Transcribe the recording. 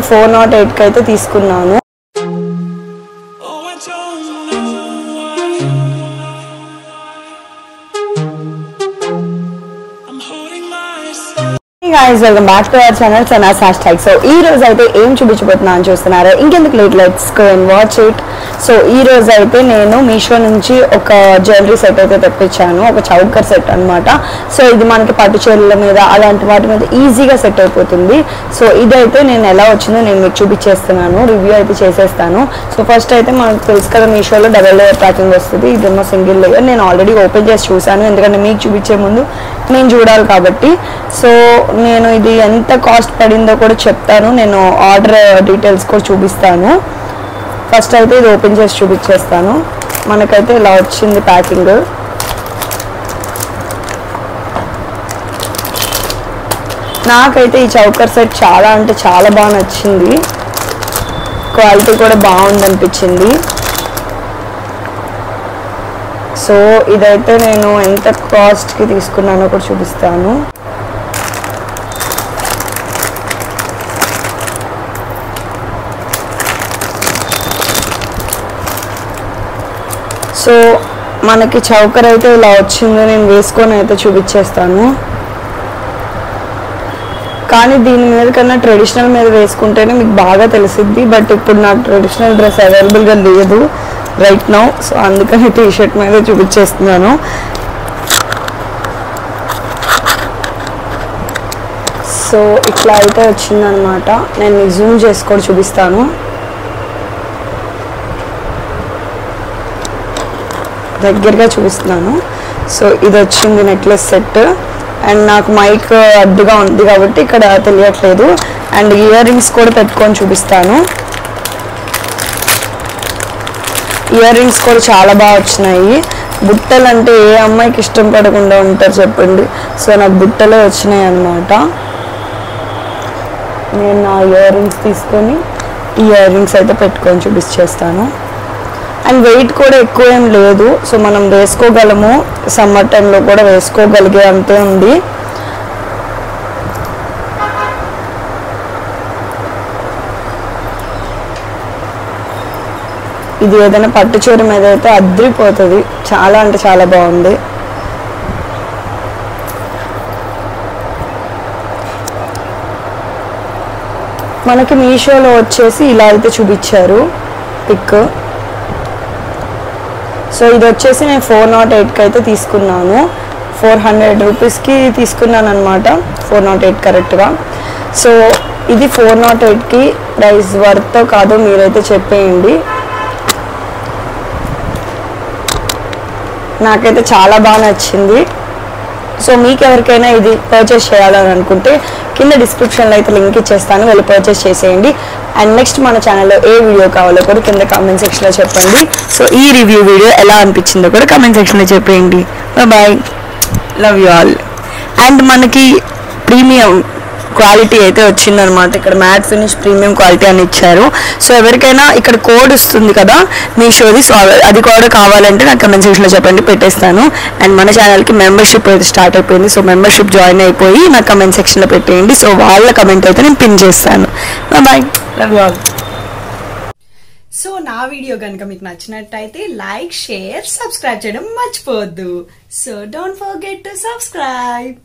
నేను 408 కి అయితే తీసుకున్నాను. guys, welcome back to our channel Sana's Hashtag. So ee roju aithe em chupichibothunnanu chustunnara inkenduku late, let's go and watch it. So ee roju aithe nenu Meesho nunchi oka jewelry set aithe teppichanu, oka chowkar set annamata. So idi manaki pattu cheerala meeda alanti vaati meeda easy ga set ayipotundi. So idaithe nenu ela vachindo nenu meeku chupichestunanu, review aithe chesestanu. So first aithe manaku telusu kada Meesho lo double layer packing vastadi, idemo single layer. Nenu already open chesi chusanu endukante meeku chupiche mundu nenu చూడాలి కాబట్టి. So నేను ఇది ఎంత cost పడిందో కూడా చెప్తాను, నేను order details కూడా చూపిస్తాను. ఫస్ట్ అయితే ఇది ఓపెన్ చేసి చూపించేస్తాను. మనకైతే ఇలా వచ్చింది ప్యాకింగ్. నాకైతే ఈ చౌకర్ సెట్ చాలా అంటే చాలా బాగా నచ్చింది, క్వాలిటీ కూడా బాగుంది అనిపించింది. సో ఇదైతే నేను ఎంత కాస్ట్కి తీసుకున్నానో కూడా చూపిస్తాను. సో మనకి చౌకర్ అయితే ఇలా వచ్చిందో నేను వేసుకొని అయితే చూపించేస్తాను. కానీ దీని మీద కన్నా ట్రెడిషనల్ మీద వేసుకుంటేనే మీకు బాగా తెలిసిద్ది. బట్ ఇప్పుడు నాకు ట్రెడిషనల్ డ్రెస్ అవైలబుల్గా లేదు రైట్ నౌ. సో అందుకని టీషర్ట్ మీద చూపించేస్తున్నాను. సో ఇట్లా అయితే వచ్చిందనమాట. నేను మీకు జూమ్ చేసుకొని చూపిస్తాను. దగ్గరగా చూపిస్తున్నాను. సో ఇది వచ్చింది నెక్లెస్ సెట్. అండ్ నాకు మైక్ అడ్డుగా ఉంది కాబట్టి ఇక్కడ తెలియట్లేదు. అండ్ ఇయర్ రింగ్స్ కూడా పెట్టుకొని చూపిస్తాను. ఇయర్ రింగ్స్ కూడా చాలా బాగా వచ్చినాయి. బుట్టలు అంటే ఏ అమ్మాయికి ఇష్టం పడకుండా ఉంటారు చెప్పండి. సో నాకు బుట్టలే వచ్చినాయి అన్నమాట. నేను నా ఇయర్ రింగ్స్ తీసుకొని ఇయర్ రింగ్స్ అయితే పెట్టుకొని చూపించేస్తాను. అండ్ వెయిట్ కూడా ఎక్కువ ఏం లేదు. సో మనం వేసుకోగలము, సమ్మర్ టైంలో కూడా వేసుకోగలిగే అంతే ఉంది. ఇది ఏదైనా పట్టు చీర మీద అయితే అద్రిపోతుంది, చాలా అంటే చాలా బాగుంది. మనకి మీషోలో వచ్చేసి ఇలా అయితే చూపించారు పిక్. సో ఇది వచ్చేసి నేను 408కి అయితే తీసుకున్నాను. 400 రూపీస్కి తీసుకున్నాను అనమాట, 408 కరెక్ట్గా. సో ఇది 408కి ప్రైస్ వర్త్ కాదో మీరైతే చెప్పేయండి. నాకైతే చాలా బాగా నచ్చింది. సో మీకు ఎవరికైనా ఇది పర్చేస్ చేయాలని అనుకుంటే కింద డిస్క్రిప్షన్లో అయితే లింక్ ఇచ్చేస్తాను, వెళ్ళి పర్చేస్ చేసేయండి. అండ్ నెక్స్ట్ మన ఛానల్లో ఏ వీడియో కావాలో కూడా కింద కామెంట్ సెక్షన్లో చెప్పండి. సో ఈ రివ్యూ వీడియో ఎలా అనిపించిందో కూడా కామెంట్ సెక్షన్లో చెప్పేయండి. Bye, love you all. And మనకి ప్రీమియం క్వాలిటీ అయితే వచ్చిందనమాట. ఇక్కడ మ్యాట్ ఫినిష్ ప్రీమియం క్వాలిటీ అని ఇచ్చారు. సో ఎవరికైనా ఇక్కడ కోడ్ వస్తుంది కదా మీషోది, సో అది కూడా కావాలంటే నాకు కమెంట్ సెక్షన్లో చెప్పండి, పెట్టేస్తాను. అండ్ మన ఛానల్కి మెంబర్షిప్ అయితే స్టార్ట్ అయిపోయింది. సో మెంబర్షిప్ జాయిన్ అయిపోయి నాకు కమెంట్ సెక్షన్లో పెట్టేయండి. సో వాళ్ళ కమెంట్ అయితే నేను పిన్ చేస్తాను. Bye, love you all. So నా వీడియో కనుక మీకు నచ్చినట్టయితే లైక్, షేర్, సబ్స్క్రైబ్ చేయడం మర్చిపోవద్దు. So don't forget to subscribe.